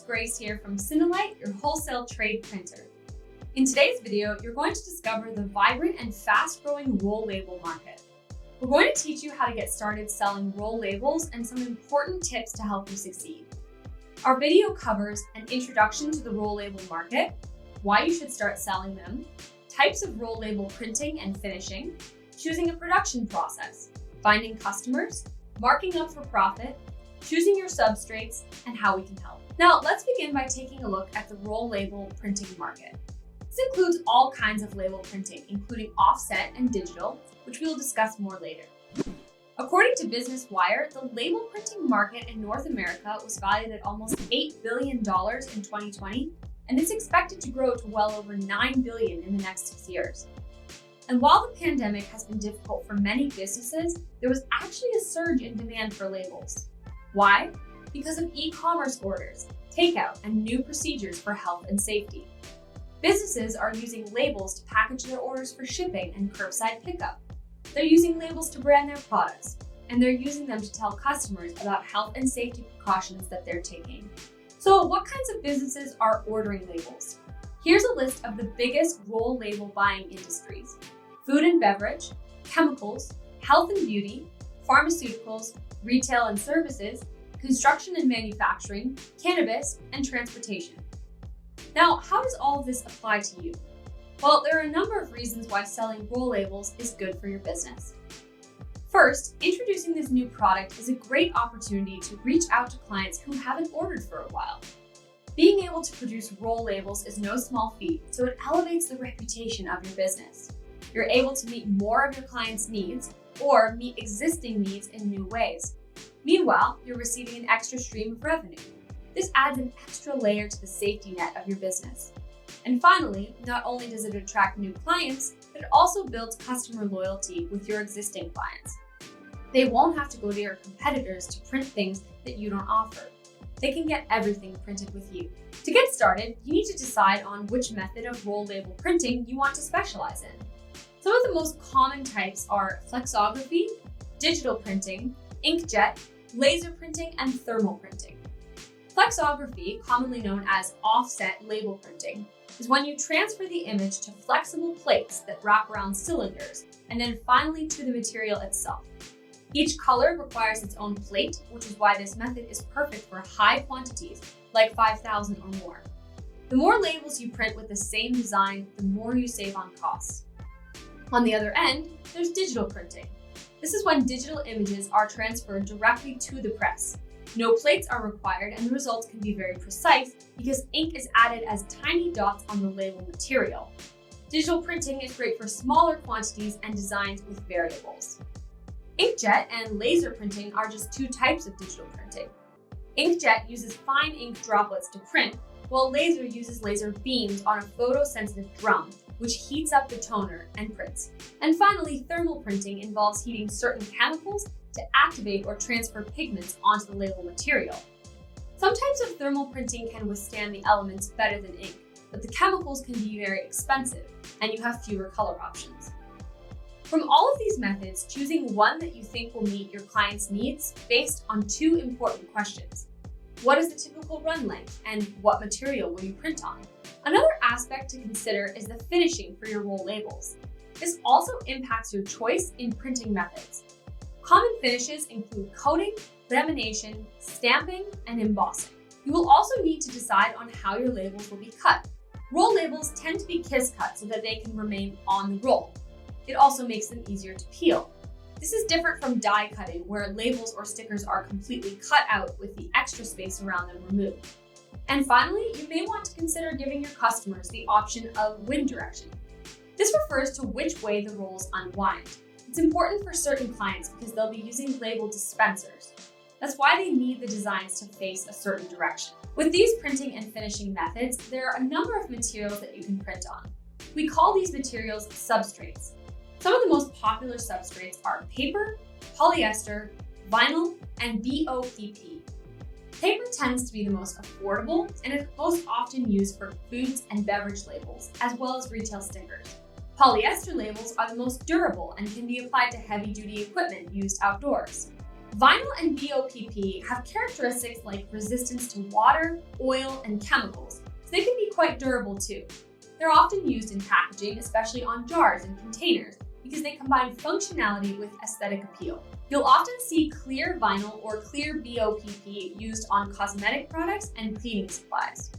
Grace here from SinaLite, your wholesale trade printer. In today's video, you're going to discover the vibrant and fast-growing roll label market. We're going to teach you how to get started selling roll labels and some important tips to help you succeed. Our video covers an introduction to the roll label market, why you should start selling them, types of roll label printing and finishing, choosing a production process, finding customers, marking up for profit, choosing your substrates, and how we can help. Now, let's begin by taking a look at the roll label printing market. This includes all kinds of label printing, including offset and digital, which we will discuss more later. According to Business Wire, the label printing market in North America was valued at almost $8 billion in 2020, and it's expected to grow to well over $9 billion in the next 6 years. And while the pandemic has been difficult for many businesses, there was actually a surge in demand for labels. Why? Because of e-commerce orders, takeout, and new procedures for health and safety. Businesses are using labels to package their orders for shipping and curbside pickup. They're using labels to brand their products, and they're using them to tell customers about health and safety precautions that they're taking. So what kinds of businesses are ordering labels? Here's a list of the biggest roll label buying industries: food and beverage, chemicals, health and beauty, pharmaceuticals, retail and services, construction and manufacturing, cannabis, and transportation. Now, how does all of this apply to you? Well, there are a number of reasons why selling roll labels is good for your business. First, introducing this new product is a great opportunity to reach out to clients who haven't ordered for a while. Being able to produce roll labels is no small feat, so it elevates the reputation of your business. You're able to meet more of your clients' needs or meet existing needs in new ways. Meanwhile, you're receiving an extra stream of revenue. This adds an extra layer to the safety net of your business. And finally, not only does it attract new clients, but it also builds customer loyalty with your existing clients. They won't have to go to your competitors to print things that you don't offer. They can get everything printed with you. To get started, you need to decide on which method of roll label printing you want to specialize in. Some of the most common types are flexography, digital printing, inkjet, laser printing, and thermal printing. Flexography, commonly known as offset label printing, is when you transfer the image to flexible plates that wrap around cylinders and then finally to the material itself. Each color requires its own plate, which is why this method is perfect for high quantities, like 5,000 or more. The more labels you print with the same design, the more you save on costs. On the other end, there's digital printing. This is when digital images are transferred directly to the press. No plates are required, and the results can be very precise because ink is added as tiny dots on the label material. Digital printing is great for smaller quantities and designs with variables. Inkjet and laser printing are just two types of digital printing. Inkjet uses fine ink droplets to print, while laser uses laser beams on a photosensitive drum, which heats up the toner and prints. And finally, thermal printing involves heating certain chemicals to activate or transfer pigments onto the label material. Some types of thermal printing can withstand the elements better than ink, but the chemicals can be very expensive, and you have fewer color options. From all of these methods, choosing one that you think will meet your client's needs based on two important questions. What is the typical run length, and what material will you print on? Another aspect to consider is the finishing for your roll labels. This also impacts your choice in printing methods. Common finishes include coating, lamination, stamping, and embossing. You will also need to decide on how your labels will be cut. Roll labels tend to be kiss cut so that they can remain on the roll. It also makes them easier to peel. This is different from die cutting, where labels or stickers are completely cut out with the extra space around them removed. And finally, you may want to consider giving your customers the option of wind direction. This refers to which way the rolls unwind. It's important for certain clients because they'll be using label dispensers. That's why they need the designs to face a certain direction. With these printing and finishing methods, there are a number of materials that you can print on. We call these materials substrates. Some of the most popular substrates are paper, polyester, vinyl, and BOPP. Paper tends to be the most affordable and is most often used for foods and beverage labels, as well as retail stickers. Polyester labels are the most durable and can be applied to heavy-duty equipment used outdoors. Vinyl and BOPP have characteristics like resistance to water, oil, and chemicals, so they can be quite durable too. They're often used in packaging, especially on jars and containers, because they combine functionality with aesthetic appeal. You'll often see clear vinyl or clear BOPP used on cosmetic products and cleaning supplies.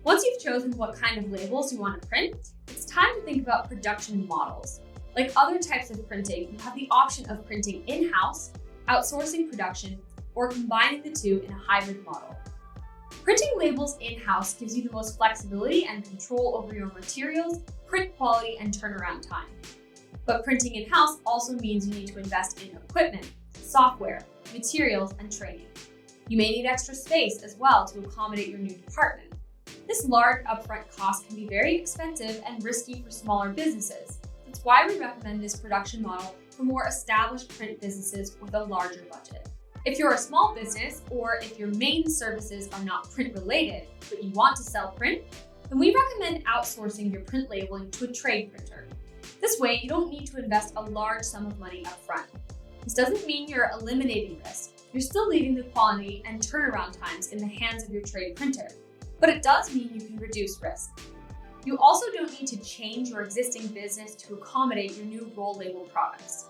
Once you've chosen what kind of labels you want to print, it's time to think about production models. Like other types of printing, you have the option of printing in-house, outsourcing production, or combining the two in a hybrid model. Printing labels in-house gives you the most flexibility and control over your materials, print quality, and turnaround time. But printing in-house also means you need to invest in equipment, software, materials, and training. You may need extra space as well to accommodate your new department. This large upfront cost can be very expensive and risky for smaller businesses. That's why we recommend this production model for more established print businesses with a larger budget. If you're a small business, or if your main services are not print related, but you want to sell print, then we recommend outsourcing your print labeling to a trade printer. This way, you don't need to invest a large sum of money up front. This doesn't mean you're eliminating risk. You're still leaving the quality and turnaround times in the hands of your trade printer, but it does mean you can reduce risk. You also don't need to change your existing business to accommodate your new roll label products.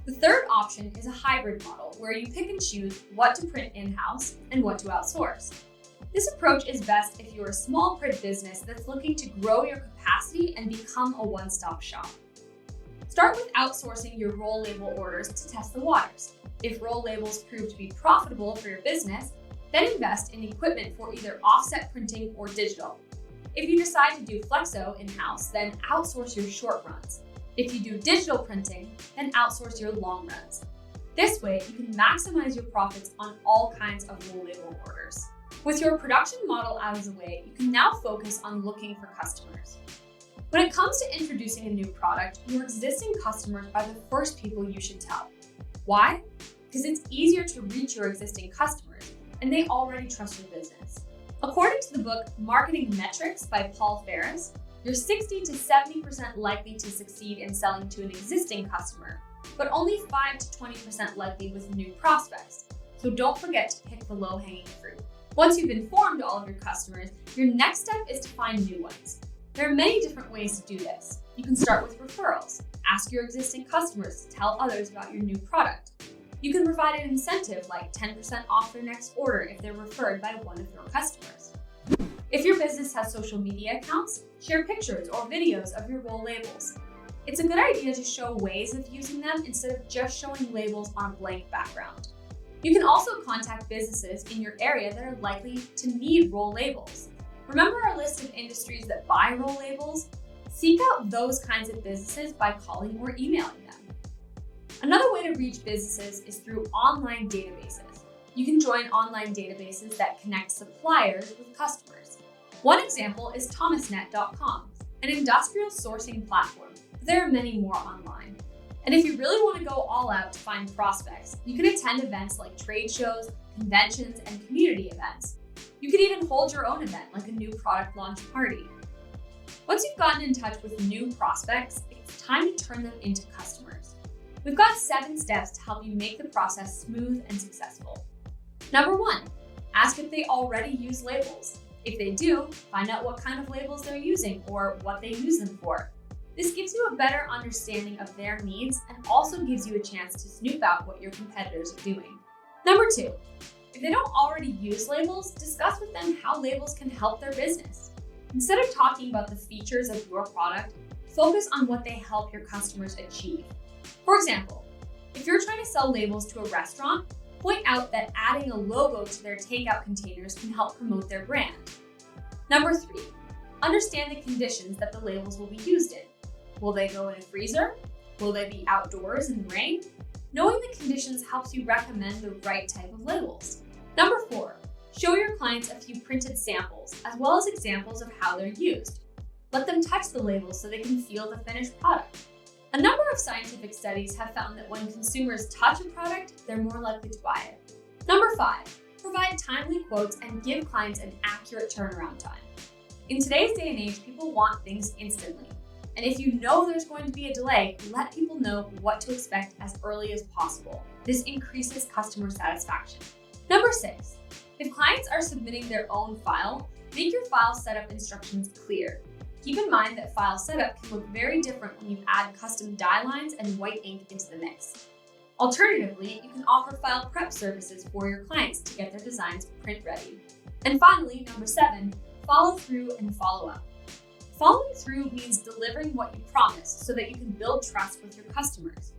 The third option is a hybrid model where you pick and choose what to print in-house and what to outsource. This approach is best if you're a small print business that's looking to grow your capacity and become a one-stop shop. Start with outsourcing your roll label orders to test the waters. If roll labels prove to be profitable for your business, then invest in equipment for either offset printing or digital. If you decide to do Flexo in-house, then outsource your short runs. If you do digital printing, then outsource your long runs. This way, you can maximize your profits on all kinds of roll label orders. With your production model out of the way, you can now focus on looking for customers. When it comes to introducing a new product, your existing customers are the first people you should tell. Why? Because it's easier to reach your existing customers, and they already trust your business. According to the book Marketing Metrics by Paul Ferris, you're 60 to 70% likely to succeed in selling to an existing customer, but only 5 to 20% likely with new prospects. So don't forget to pick the low-hanging fruit. Once you've informed all of your customers, your next step is to find new ones. There are many different ways to do this. You can start with referrals. Ask your existing customers to tell others about your new product. You can provide an incentive like 10% off their next order if they're referred by one of your customers. If your business has social media accounts, share pictures or videos of your roll labels. It's a good idea to show ways of using them instead of just showing labels on a blank background. You can also contact businesses in your area that are likely to need roll labels. Remember our list of industries that buy roll labels? Seek out those kinds of businesses by calling or emailing them. Another way to reach businesses is through online databases. You can join online databases that connect suppliers with customers. One example is thomasnet.com, an industrial sourcing platform, but there are many more online. And if you really want to go all out to find prospects, you can attend events like trade shows, conventions, and community events. You could even hold your own event like a new product launch party. Once you've gotten in touch with new prospects, it's time to turn them into customers. We've got 7 steps to help you make the process smooth and successful. Number 1, ask if they already use labels. If they do, find out what kind of labels they're using or what they use them for. This gives you a better understanding of their needs and also gives you a chance to snoop out what your competitors are doing. Number 2, if they don't already use labels, discuss with them how labels can help their business. Instead of talking about the features of your product, focus on what they help your customers achieve. For example, if you're trying to sell labels to a restaurant, point out that adding a logo to their takeout containers can help promote their brand. Number 3, understand the conditions that the labels will be used in. Will they go in a freezer? Will they be outdoors in the rain? Knowing the conditions helps you recommend the right type of labels. Number 4, show your clients a few printed samples, as well as examples of how they're used. Let them touch the labels so they can feel the finished product. A number of scientific studies have found that when consumers touch a product, they're more likely to buy it. Number 5, provide timely quotes and give clients an accurate turnaround time. In today's day and age, people want things instantly. And if you know there's going to be a delay, let people know what to expect as early as possible. This increases customer satisfaction. Number 6, if clients are submitting their own file, make your file setup instructions clear. Keep in mind that file setup can look very different when you add custom dye lines and white ink into the mix. Alternatively, you can offer file prep services for your clients to get their designs print ready. And finally, number 7, follow through and follow up. Following through means delivering what you promised so that you can build trust with your customers.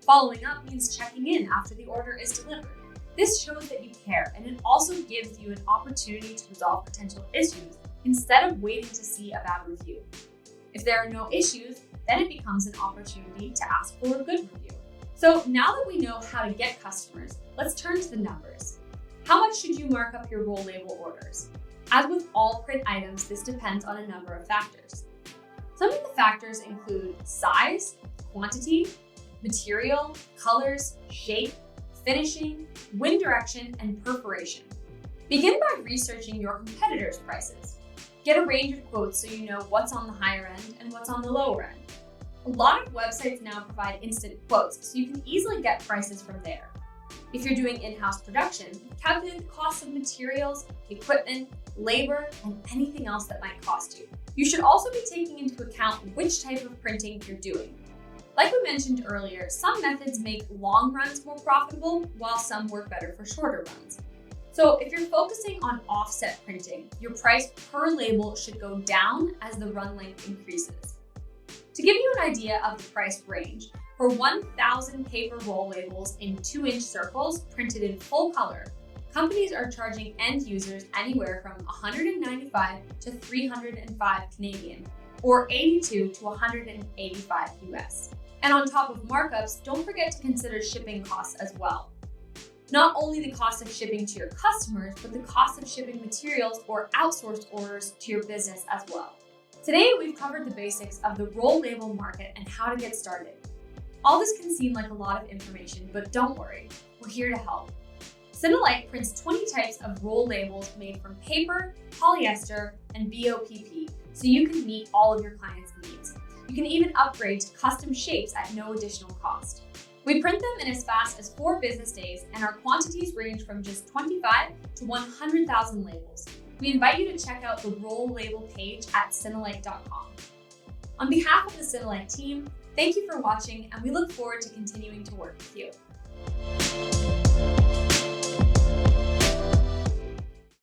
Following up means checking in after the order is delivered. This shows that you care, and it also gives you an opportunity to resolve potential issues instead of waiting to see a bad review. If there are no issues, then it becomes an opportunity to ask for a good review. So now that we know how to get customers, let's turn to the numbers. How much should you mark up your roll label orders? As with all print items, this depends on a number of factors. Some of the factors include size, quantity, material, colors, shape, finishing, wind direction, and perforation. Begin by researching your competitors' prices. Get a range of quotes so you know what's on the higher end and what's on the lower end. A lot of websites now provide instant quotes, so you can easily get prices from there. If you're doing in-house production, calculate the cost of materials, equipment, labor, and anything else that might cost you. You should also be taking into account which type of printing you're doing. Like we mentioned earlier, some methods make long runs more profitable, while some work better for shorter runs. So if you're focusing on offset printing, your price per label should go down as the run length increases. To give you an idea of the price range, for 1,000 paper roll labels in 2-inch circles printed in full color, companies are charging end users anywhere from $195 to $305 Canadian, or $82 to $185 US. And on top of markups, don't forget to consider shipping costs as well. Not only the cost of shipping to your customers, but the cost of shipping materials or outsourced orders to your business as well. Today, we've covered the basics of the roll label market and how to get started. All this can seem like a lot of information, but don't worry, we're here to help. SinaLite prints 20 types of roll labels made from paper, polyester, and BOPP, so you can meet all of your clients' needs. You can even upgrade to custom shapes at no additional cost. We print them in as fast as 4 business days, and our quantities range from just 25 to 100,000 labels. We invite you to check out the roll label page at SinaLite.com. On behalf of the SinaLite team, thank you for watching, and we look forward to continuing to work with you.